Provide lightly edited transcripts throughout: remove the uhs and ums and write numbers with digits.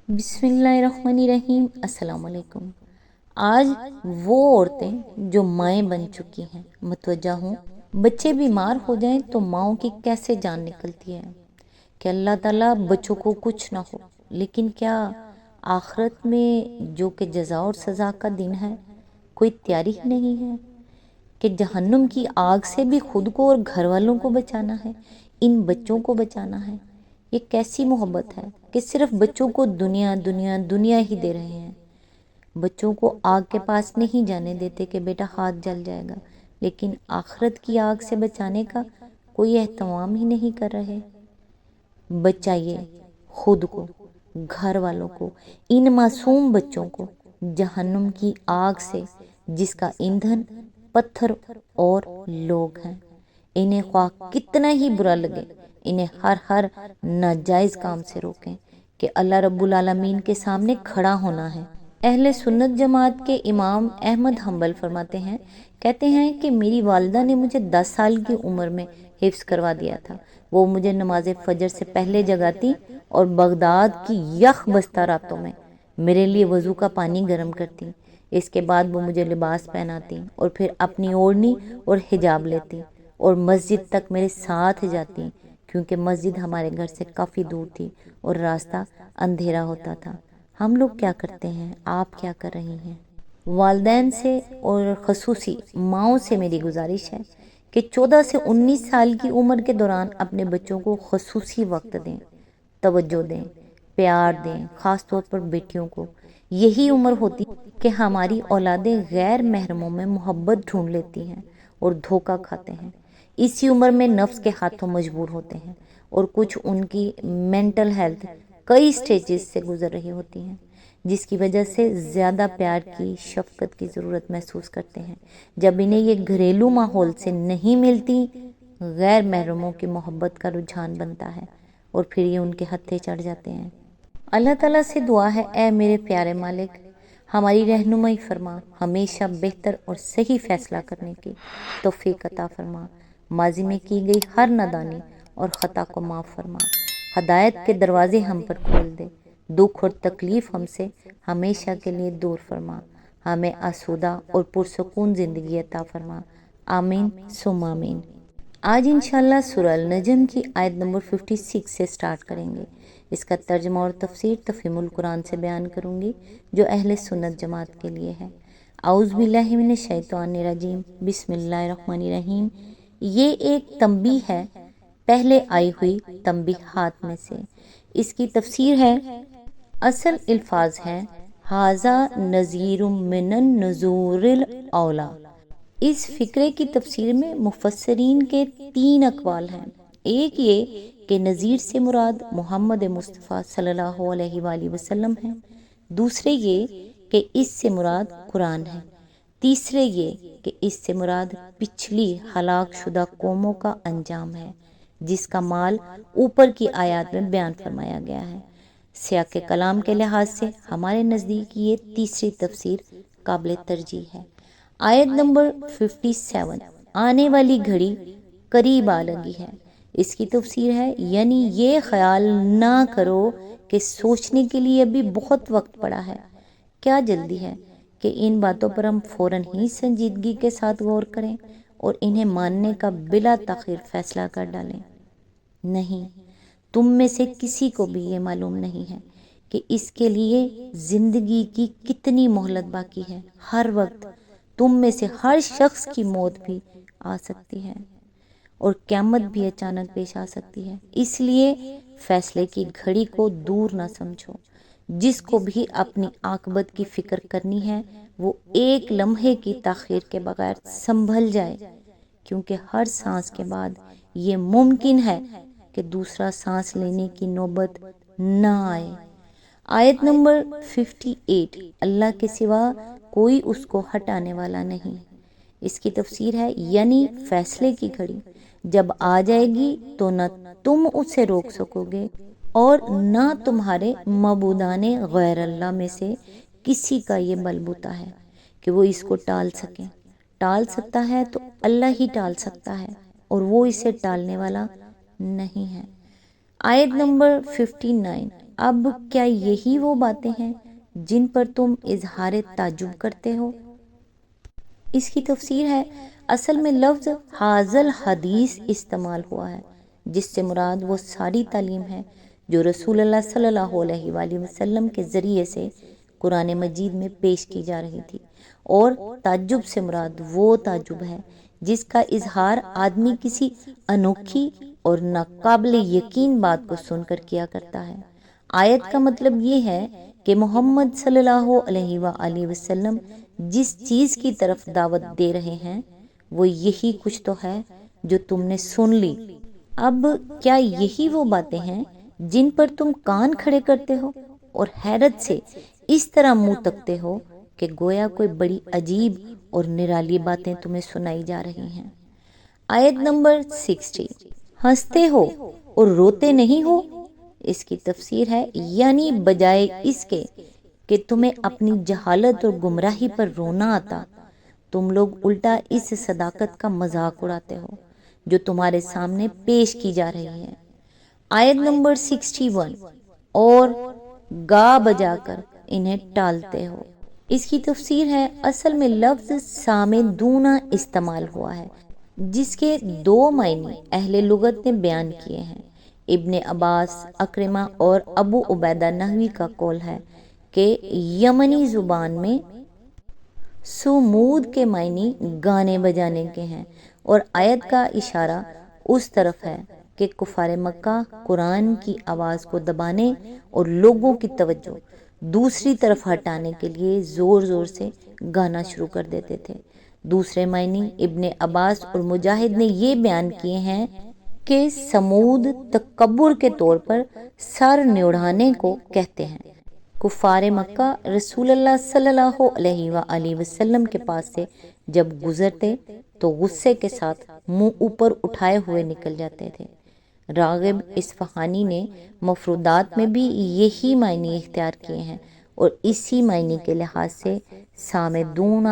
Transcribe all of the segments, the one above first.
بسم اللہ الرحمن الرحیم۔ السلام علیکم۔ آج وہ عورتیں جو مائیں بن چکی ہیں متوجہ ہوں، بچے بیمار ہو جائیں تو ماؤں کی کیسے جان نکلتی ہے کہ اللہ تعالیٰ بچوں کو کچھ نہ ہو، لیکن کیا آخرت میں جو کہ جزا اور سزا کا دن ہے کوئی تیاری ہی نہیں ہے کہ جہنم کی آگ سے بھی خود کو اور گھر والوں کو بچانا ہے، ان بچوں کو بچانا ہے۔ یہ کیسی محبت ہے کہ صرف بچوں کو دنیا دنیا دنیا ہی دے رہے ہیں، بچوں کو آگ کے پاس نہیں جانے دیتے کہ بیٹا ہاتھ جل جائے گا، لیکن آخرت کی آگ سے بچانے کا کوئی اہتمام ہی نہیں کر رہے۔ بچائیے خود کو، گھر والوں کو، ان معصوم بچوں کو جہنم کی آگ سے جس کا ایندھن پتھر اور لوگ ہیں۔ انہیں خواہ کتنا ہی برا لگے، انہیں ہر ناجائز کام سے روکیں کہ اللہ رب العالمین کے سامنے کھڑا ہونا ہے۔ اہل سنت جماعت کے امام احمد حنبل فرماتے ہیں، کہتے ہیں کہ میری والدہ نے مجھے 10 سال کی عمر میں حفظ کروا دیا تھا۔ وہ مجھے نماز فجر سے پہلے جگاتی اور بغداد کی یخ بستہ راتوں میں میرے لیے وضو کا پانی گرم کرتی۔ اس کے بعد وہ مجھے لباس پہناتی اور پھر اپنی اوڑھنی اور حجاب لیتی اور مسجد تک میرے ساتھ جاتی، کیونکہ مسجد ہمارے گھر سے کافی دور تھی اور راستہ اندھیرا ہوتا تھا۔ ہم لوگ کیا کرتے ہیں، آپ کیا کر رہی ہیں؟ والدین سے اور خصوصی ماؤں سے میری گزارش ہے کہ 14 سے 19 سال کی عمر کے دوران اپنے بچوں کو خصوصی وقت دیں، توجہ دیں، پیار دیں، خاص طور پر بیٹیوں کو۔ یہی عمر ہوتی ہے کہ ہماری اولادیں غیر محرموں میں محبت ڈھونڈ لیتی ہیں اور دھوکہ کھاتے ہیں۔ اسی عمر میں نفس کے ہاتھوں مجبور ہوتے ہیں اور کچھ ان کی مینٹل ہیلتھ کئی سٹیجز سے گزر رہی ہوتی ہیں، جس کی وجہ سے زیادہ پیار کی، شفقت کی ضرورت محسوس کرتے ہیں۔ جب انہیں یہ گھریلو ماحول سے نہیں ملتی، غیر محرموں کی محبت کا رجحان بنتا ہے اور پھر یہ ان کے ہتھے چڑھ جاتے ہیں۔ اللہ تعالیٰ سے دعا ہے، اے میرے پیارے مالک، ہماری رہنمائی فرما، ہمیشہ بہتر اور صحیح فیصلہ کرنے کی توفیق عطا فرما، ماضی میں کی گئی ہر نادانی اور خطا کو معاف فرما، ہدایت کے دروازے ہم پر کھول دے، دکھ اور تکلیف ہم سے ہمیشہ کے لیے دور فرما، ہمیں آسودہ اور پرسکون زندگی عطا فرما، آمین ثم آمین۔ آج انشاءاللہ سورہ النجم کی آیت نمبر 56 سے سٹارٹ کریں گے۔ اس کا ترجمہ اور تفسیر تفہیم القرآن سے بیان کروں گی جو اہل سنت جماعت کے لیے ہے۔ اعوذ باللہ من الشیطان الرجیم، بسم اللہ الرحمن الرحیم۔ یہ ایک تنبیہ ہے پہلے آئی ہوئی تنبیہات میں سے۔ اس کی تفسیر ہے، اصل الفاظ ہیں ھذا نذیر من النذور الاولی۔ اس فقرے کی تفسیر میں مفسرین کے 3 اقوال ہیں۔ ایک یہ کہ نذیر سے مراد محمد مصطفیٰ صلی اللہ علیہ وآلہ وسلم ہے، دوسرے یہ کہ اس سے مراد قرآن ہے، تیسرے یہ کہ اس سے مراد پچھلی ہلاک شدہ قوموں کا انجام ہے جس کا مال اوپر کی آیات میں بیان فرمایا گیا ہے۔ سیاق کلام کے لحاظ سے ہمارے نزدیک یہ تیسری تفسیر قابل ترجیح ہے۔ آیت نمبر 57، آنے والی گھڑی قریب آ لگی ہے۔ اس کی تفسیر ہے، یعنی یہ خیال نہ کرو کہ سوچنے کے لیے ابھی بہت وقت پڑا ہے، کیا جلدی ہے کہ ان باتوں پر ہم فوراً ہی سنجیدگی کے ساتھ غور کریں اور انہیں ماننے کا بلا تاخیر فیصلہ کر ڈالیں۔ نہیں، تم میں سے کسی کو بھی یہ معلوم نہیں ہے کہ اس کے لیے زندگی کی کتنی مہلت باقی ہے۔ ہر وقت تم میں سے ہر شخص کی موت بھی آ سکتی ہے اور قیامت بھی اچانک پیش آ سکتی ہے، اس لیے فیصلے کی گھڑی کو دور نہ سمجھو۔ جس کو بھی اپنی عاقبت کی فکر کرنی ہے وہ ایک لمحے کی تاخیر کے بغیر سنبھل جائے، کیونکہ ہر سانس کے بعد یہ ممکن ہے کہ دوسرا سانس لینے کی نوبت نہ آئے۔ آیت نمبر 58، اللہ کے سوا کوئی اس کو ہٹانے والا نہیں۔ اس کی تفسیر ہے، یعنی فیصلے کی گھڑی جب آ جائے گی تو نہ تم اسے روک سکو گے اور نہ تمہارے معبودان غیر اللہ میں سے کسی کا یہ بلبوتا ہے کہ وہ اس کو ٹال سکیں۔ ٹال سکتا ہے تو اللہ ہی ٹال سکتا ہے اور وہ اسے ٹالنے والا نہیں ہے۔ آیت نمبر 59، اب کیا یہی وہ باتیں ہیں جن پر تم اظہار تعجب کرتے ہو؟ اس کی تفسیر ہے، اصل میں لفظ حاضل حدیث استعمال ہوا ہے، جس سے مراد وہ ساری تعلیم ہے جو رسول اللہ صلی اللہ علیہ وآلہ وسلم کے ذریعے سے قرآن مجید میں پیش کی جا رہی تھی، اور تعجب سے مراد وہ تعجب ہے جس کا اظہار آدمی کسی انوکھی اور ناقابل یقین بات کو سن کر کیا کرتا ہے۔ آیت کا مطلب یہ ہے کہ محمد صلی اللہ علیہ وآلہ وسلم جس چیز کی طرف دعوت دے رہے ہیں وہ یہی کچھ تو ہے جو تم نے سن لی۔ اب کیا یہی وہ باتیں ہیں جن پر تم کان کھڑے کرتے ہو اور حیرت سے اس طرح منہ تکتے ہو کہ گویا کوئی بڑی عجیب اور نرالی باتیں تمہیں سنائی جا رہی ہیں۔ آیت نمبر 60، ہنستے ہو اور روتے نہیں ہو۔ اس کی تفسیر ہے، یعنی بجائے اس کے کہ تمہیں اپنی جہالت اور گمراہی پر رونا آتا، تم لوگ الٹا اس صداقت کا مذاق اڑاتے ہو جو تمہارے سامنے پیش کی جا رہی ہے۔ آیت نمبر 61، اور گا بجا کر انہیں ٹالتے ہو۔ اس کی تفسیر ہے، اصل میں لفظ سامدون استعمال ہوا ہے جس کے دو معنی اہل لغت نے بیان کیے ہیں۔ ابن عباس، اکرمہ اور ابو عبیدہ نحوی کا قول ہے کہ یمنی زبان میں سمود کے معنی گانے بجانے کے ہیں، اور آیت کا اشارہ اس طرف ہے کہ کفار مکہ قرآن کی آواز کو دبانے اور لوگوں کی توجہ دوسری طرف ہٹانے کے لیے زور زور سے گانا شروع کر دیتے تھے۔ دوسرے معنی ابن عباس اور مجاہد نے یہ بیان کیے ہیں کہ سمود تکبر کے طور پر سر نیڑھانے کو کہتے ہیں۔ کفار مکہ رسول اللہ صلی اللہ علیہ وآلہ وسلم کے پاس سے جب گزرتے تو غصے کے ساتھ منہ اوپر اٹھائے ہوئے نکل جاتے تھے۔ راغب اصفہانی نے مفردات میں بھی یہی معنی اختیار کیے ہیں، اور اسی معنی کے لحاظ سے سامدون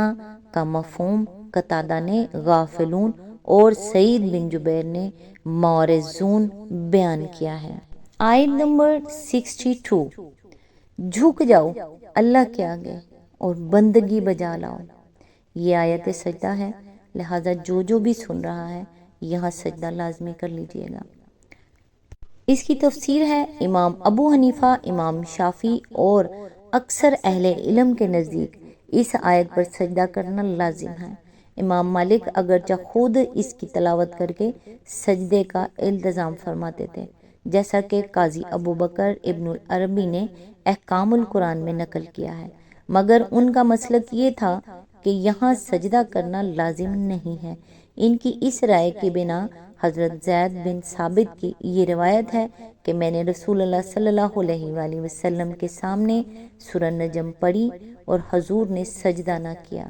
کا مفہوم قتادہ نے غافلون اور سعید بن جبیر نے معرضون بیان کیا ہے۔ آیت نمبر 62، جھک جاؤ اللہ کے آگے اور بندگی بجا لاؤ۔ یہ آیت سجدہ ہے، لہذا جو بھی سن رہا ہے یہاں سجدہ لازمی کر لیجئے گا۔ اس کی تفسیر ہے، امام ابو حنیفہ، امام شافعی اور اکثر اہل علم کے نزدیک اس آیت پر سجدہ کرنا لازم ہے۔ امام مالک اگرچہ خود اس کی تلاوت کر کے سجدے کا التزام فرماتے تھے، جیسا کہ قاضی ابو بکر ابن العربی نے احکام القرآن میں نقل کیا ہے، مگر ان کا مسلک یہ تھا کہ یہاں سجدہ کرنا لازم نہیں ہے۔ ان کی اس رائے کی بنا حضرت زید بن ثابت کی یہ روایت ہے کہ میں نے رسول اللہ صلی اللہ علیہ وآلہ وسلم کے سامنے سورہ نجم پڑھی اور حضور نے سجدہ نہ کیا۔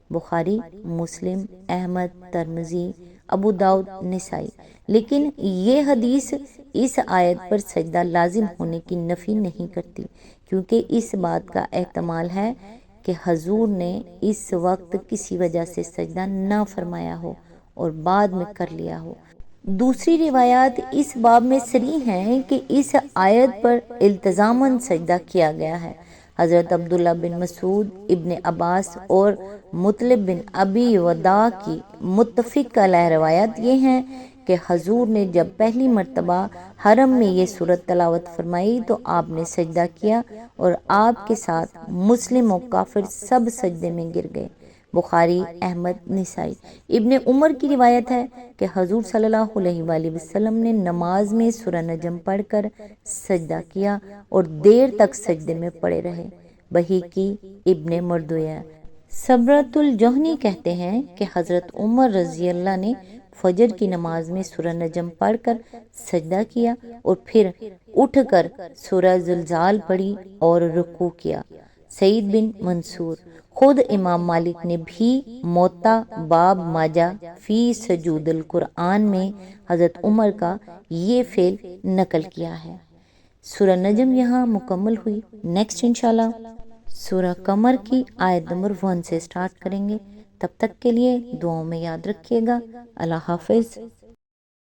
بخاری، مسلم، احمد، ترمذی، ابو داؤد، نسائی۔ لیکن یہ حدیث اس آیت پر سجدہ لازم ہونے کی نفی نہیں کرتی، کیونکہ اس بات کا احتمال ہے کہ حضور نے اس وقت کسی وجہ سے سجدہ نہ فرمایا ہو اور بعد میں کر لیا ہو۔ دوسری روایات اس باب میں صریح ہیں کہ اس آیت پر التزاماً سجدہ کیا گیا ہے۔ حضرت عبداللہ بن مسعود، ابن عباس اور مطلب بن ابی وداع کی متفق علیہ روایات یہ ہیں کہ حضور نے جب پہلی مرتبہ حرم میں یہ سورت تلاوت فرمائی تو آپ نے سجدہ کیا اور آپ کے ساتھ مسلم و کافر سب سجدے میں گر گئے۔ بخاری، احمد، نسائی۔ ابن عمر کی روایت ہے کہ حضور صلی اللہ علیہ وآلہ وسلم نے نماز میں سورہ نجم پڑھ کر سجدہ کیا اور دیر تک سجدے میں پڑے رہے۔ بہیقی، ابن مردویہ۔ صبرۃ الجہنی کہتے ہیں کہ حضرت عمر رضی اللہ نے فجر کی نماز میں سورہ نجم پڑھ کر سجدہ کیا اور پھر اٹھ کر سورہ زلزال پڑھی اور رکوع کیا۔ سعید بن منصور۔ خود امام مالک نے بھی موطا باب ماجہ فی سجود القرآن میں حضرت عمر کا یہ فعل نقل کیا ہے۔ سورہ نجم یہاں مکمل ہوئی۔ نیکسٹ انشاءاللہ سورہ قمر کی آیت نمبر 1 سے سٹارٹ کریں گے۔ تب تک کے لیے دعاؤں میں یاد رکھیے گا۔ اللہ حافظ۔